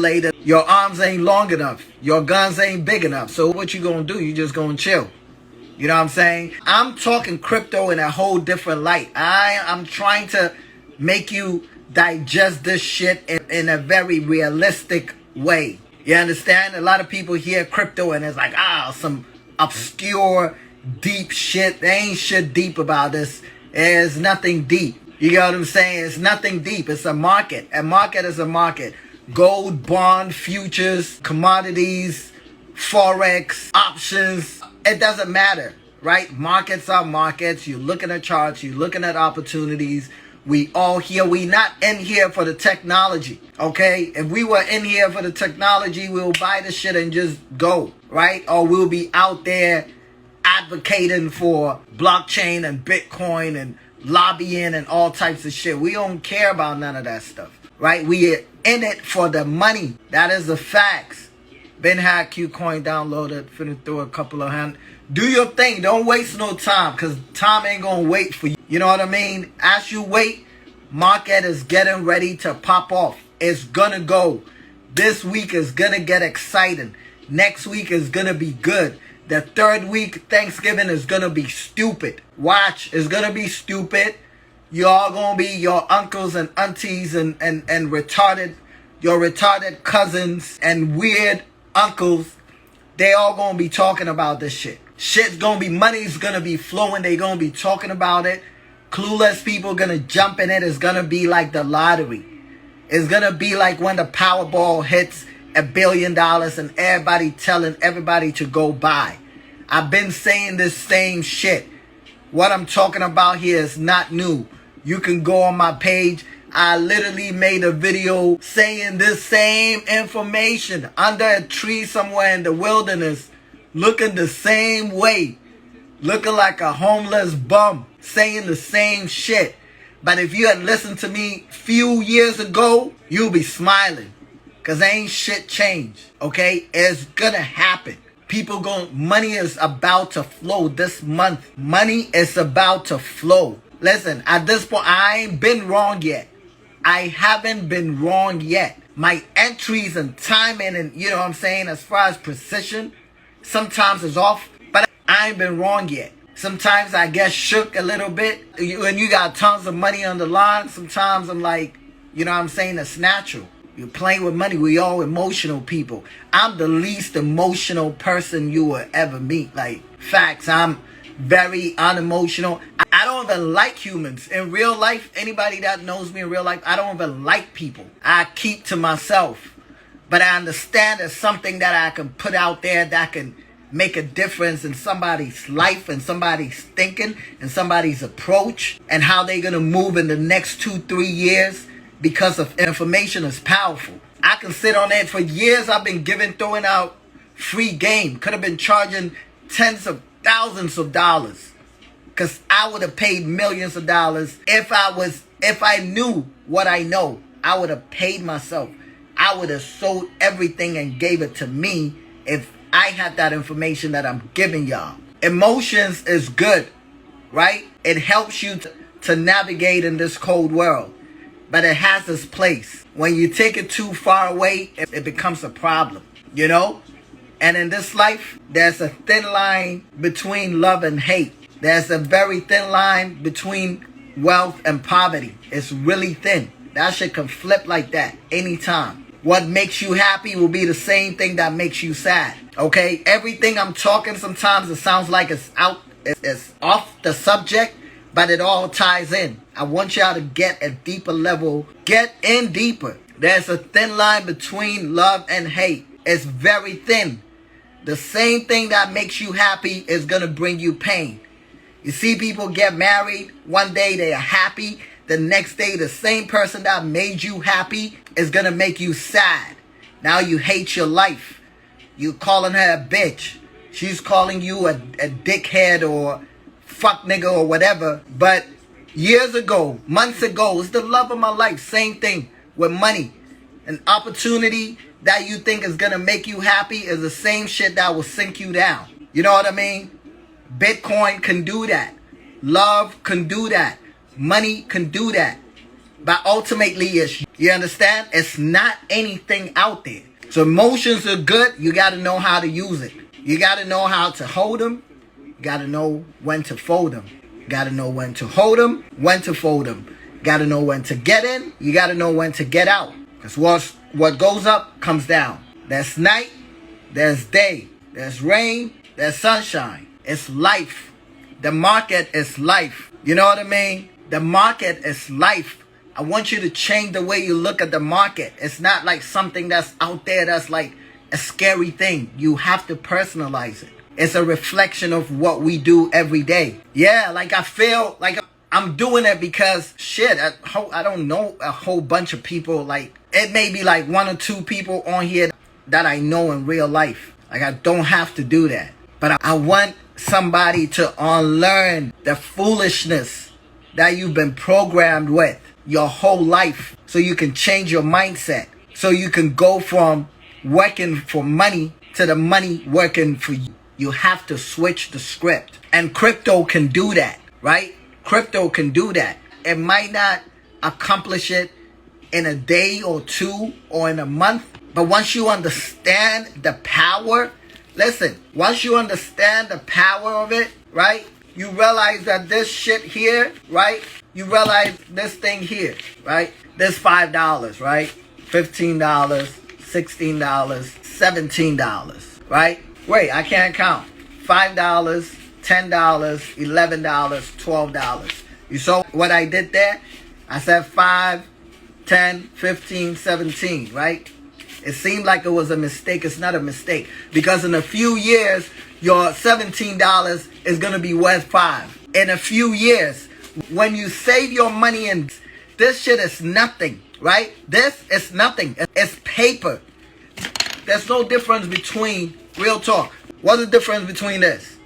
later, your arms ain't long enough. Your guns ain't big enough. So what you gonna do? You just gonna chill. You know what I'm saying? I'm talking crypto in a whole different light. I'm trying to make you digest this shit in a very realistic way. You understand? A lot of people hear crypto and it's like, some obscure, deep shit. There ain't shit deep about this. There's nothing deep. You get what I'm saying? It's nothing deep. It's a market. A market is a market. Gold, bond, futures, commodities, forex, options. It doesn't matter, right? Markets are markets. You're looking at charts. You're looking at opportunities. We all here. We not in here for the technology, okay? If we were in here for the technology, we'll buy the shit and just go, right? Or we'll be out there advocating for blockchain and Bitcoin and lobbying and all types of shit. We don't care about none of that stuff, right? We are in it for the money. That is the facts. Been had Qcoin downloaded, finna throw a couple of hands. Do your thing. Don't waste no time, because time ain't gonna wait for you. You know what I mean? As you wait, market is getting ready to pop off. It's gonna go. This week is gonna get exciting. Next week is gonna be good. The third week, Thanksgiving, is gonna be stupid. Watch, it's gonna be stupid. Y'all gonna be your uncles and aunties and retarded, your retarded cousins and weird uncles. They all gonna be talking about this shit. Shit's gonna be, money's gonna be flowing. They gonna be talking about it. Clueless people gonna jump in it. It's gonna be like the lottery. It's gonna be like when the Powerball hits $1 billion and everybody telling everybody to go buy. I've been saying this same shit. What I'm talking about here is not new. You can go on my page. I literally made a video saying this same information under a tree somewhere in the wilderness, looking the same way, looking like a homeless bum, saying the same shit. But if you had listened to me a few years ago, you'll be smiling. Because ain't shit changed, okay? It's gonna happen. Money is about to flow this month. Money is about to flow. Listen, at this point, I ain't been wrong yet. I haven't been wrong yet. My entries and timing and, you know what I'm saying, as far as precision, sometimes is off, but I ain't been wrong yet. Sometimes I get shook a little bit. When you got tons of money on the line, sometimes I'm like, you know what I'm saying, it's natural. You're playing with money. We all emotional people. I'm the least emotional person you will ever meet. Like, facts, I'm very unemotional. I don't even like humans. In real life, anybody that knows me in real life, I don't even like people. I keep to myself. But I understand there's something that I can put out there that can make a difference in somebody's life and somebody's thinking and somebody's approach and how they're going to move in the next 2-3 years. Because of information is powerful. I can sit on it for years. I've been throwing out free game. Could have been charging tens of thousands of dollars. Because I would have paid millions of dollars if I knew what I know. I would have paid myself. I would have sold everything and gave it to me if I had that information that I'm giving y'all. Emotions is good, right? It helps you to navigate in this cold world. But it has its place. When you take it too far away, it becomes a problem, you know? And in this life, there's a thin line between love and hate. There's a very thin line between wealth and poverty. It's really thin. That shit can flip like that anytime. What makes you happy will be the same thing that makes you sad, okay? Everything I'm talking, sometimes it sounds like it's off the subject, but it all ties in. I want y'all to get a deeper level. Get in deeper. There's a thin line between love and hate. It's very thin. The same thing that makes you happy is going to bring you pain. You see people get married. One day they are happy. The next day the same person that made you happy is going to make you sad. Now you hate your life. You calling her a bitch. She's calling you a dickhead or fuck nigga or whatever. But years ago, months ago, it's the love of my life. Same thing with money. An opportunity that you think is going to make you happy is the same shit that will sink you down. You know what I mean? Bitcoin can do that. Love can do that. Money can do that. But ultimately, it's You understand? It's not anything out there. So emotions are good. You got to know how to use it. You got to know how to hold them. You got to know when to fold them. You got to know when to hold them, when to fold them. You got to know when to get in. You got to know when to get out. Because what goes up comes down. There's night. There's day. There's rain. There's sunshine. It's life. The market is life. You know what I mean? The market is life. I want you to change the way you look at the market. It's not like something that's out there that's like a scary thing. You have to personalize it. It's a reflection of what we do every day. Yeah, like I feel like I'm doing it because shit, I don't know a whole bunch of people. Like it may be like one or two people on here that I know in real life. Like I don't have to do that. But I want somebody to unlearn the foolishness that you've been programmed with your whole life, so you can change your mindset, so you can go from working for money to the money working for you. You have to switch the script, and crypto can do that, right? Crypto can do that. It might not accomplish it in a day or two or in a month, but once you understand the power, once you understand the power of it, right? You realize that this shit here, right? You realize this thing here, right? This $5, right? $15, $16, $17, right? Wait, I can't count. $5, $10, $11, $12. You saw what I did there? I said 5, 10, 15, 17, right? It seemed like it was a mistake. It's not a mistake. Because in a few years, your $17 is going to be worth 5. In a few years, when you save your money in this shit is nothing, right? This is nothing. It's paper. There's no difference between, real talk, what's the difference between this?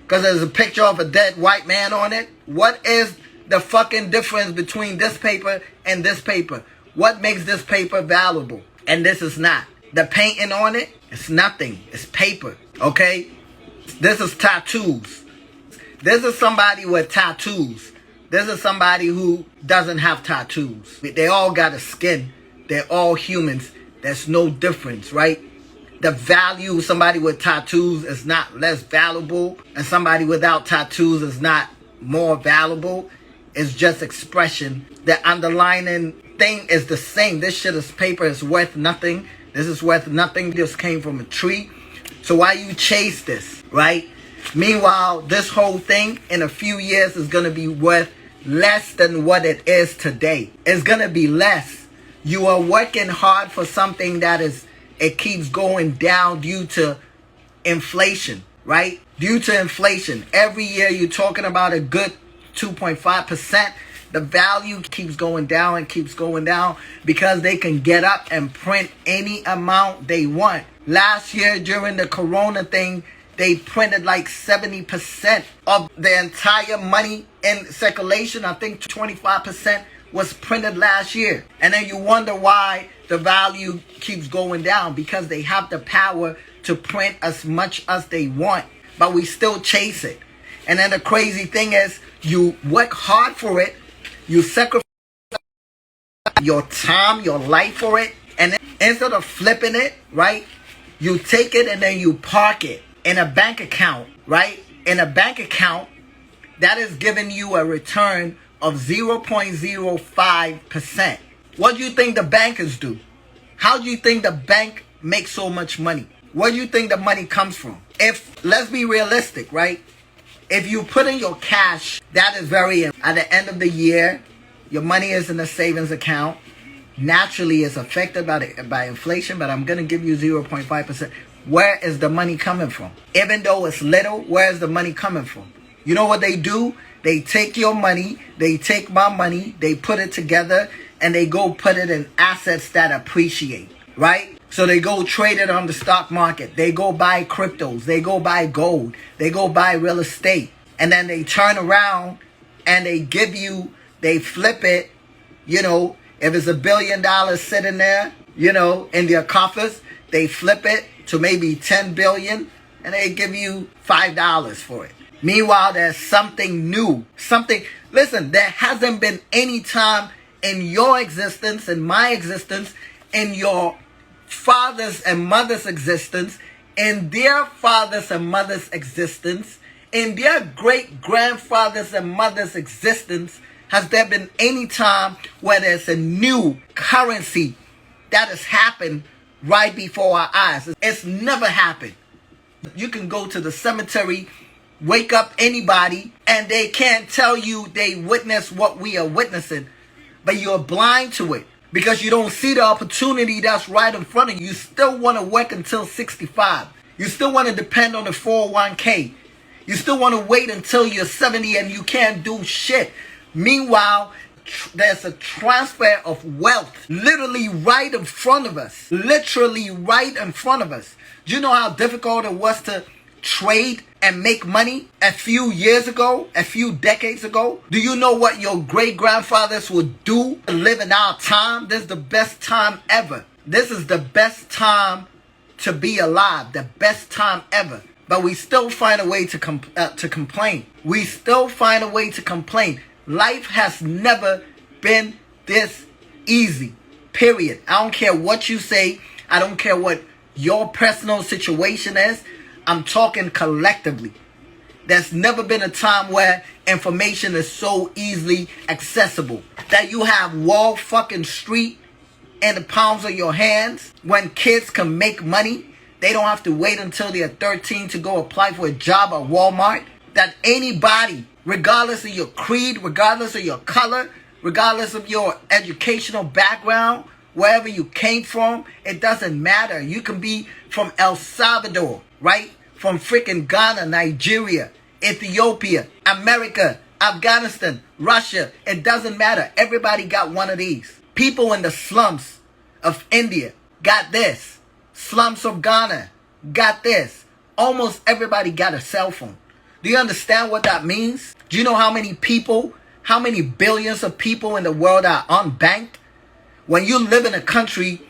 Because there's a picture of a dead white man on it. What is the fucking difference between this paper and this paper? What makes this paper valuable and this is not? The painting on it, it's nothing. It's paper, okay? This is tattoos. This is somebody with tattoos. This is somebody who doesn't have tattoos. They all got a skin. They're all humans. There's no difference, right? The value of somebody with tattoos is not less valuable, and somebody without tattoos is not more valuable. It's just expression. The underlying thing is the same. This shit is paper. It's worth nothing. This is worth nothing. This came from a tree. So why you chase this, right? Meanwhile, this whole thing in a few years is going to be worth less than what it is today. It's going to be less. You are working hard for something that it keeps going down due to inflation, right? Due to inflation. Every year you're talking about a good 2.5%. The value keeps going down and keeps going down because they can get up and print any amount they want. Last year during the corona thing, they printed like 70% of the entire money in circulation. I think 25% was printed last year. And then you wonder why the value keeps going down, because they have the power to print as much as they want, but we still chase it. And then the crazy thing is, you work hard for it, you sacrifice your time, your life for it, and then instead of flipping it, right, you take it and then you park it in a bank account, right? In a bank account that is giving you a return of 0.05%. What do you think the bankers do? How do you think the bank makes so much money? Where do you think the money comes from? If, let's be realistic, right? If you put in your cash, that is very, at the end of the year, your money is in a savings account. Naturally, it's affected by inflation, but I'm going to give you 0.5%. Where is the money coming from? Even though it's little, where is the money coming from? You know what they do? They take your money, they take my money, they put it together, and they go put it in assets that appreciate, right? So they go trade it on the stock market. They go buy cryptos. They go buy gold. They go buy real estate. And then they turn around and they give you, they flip it, you know, if it's $1 billion sitting there, you know, in their coffers, they flip it to maybe 10 billion and they give you $5 for it. Meanwhile, there's something new, listen, there hasn't been any time in your existence, in my existence, in your fathers and mothers' existence, in their fathers and mothers' existence, in their great-grandfathers and mothers' existence, has there been any time where there's a new currency that has happened right before our eyes? It's never happened. You can go to the cemetery, wake up anybody, and they can't tell you they witnessed what we are witnessing, but you're blind to it because you don't see the opportunity that's right in front of you. You still want to work until 65. You still want to depend on the 401k. You still want to wait until you're 70 and you can't do shit. Meanwhile, there's a transfer of wealth literally right in front of us. Literally right in front of us. Do you know how difficult it was to trade and make money a few years ago, a few decades ago? Do you know what your great-grandfathers would do to live in our time? This is the best time ever. This is the best time to be alive. The best time ever. But we still find a way to complain. We still find a way to complain. Life has never been this easy. Period. I don't care what you say. I don't care what your personal situation is. I'm talking collectively. There's never been a time where information is so easily accessible. That you have Wall fucking Street in the palms of your hands. When kids can make money, they don't have to wait until they're 13 to go apply for a job at Walmart. That anybody, regardless of your creed, regardless of your color, regardless of your educational background, wherever you came from, it doesn't matter. You can be from El Salvador, right? From freaking Ghana, Nigeria, Ethiopia, America, Afghanistan, Russia. It doesn't matter. Everybody got one of these. People in the slums of India got this. Slums of Ghana got this. Almost everybody got a cell phone. Do you understand what that means? Do you know how many people, how many billions of people in the world are unbanked? When you live in a country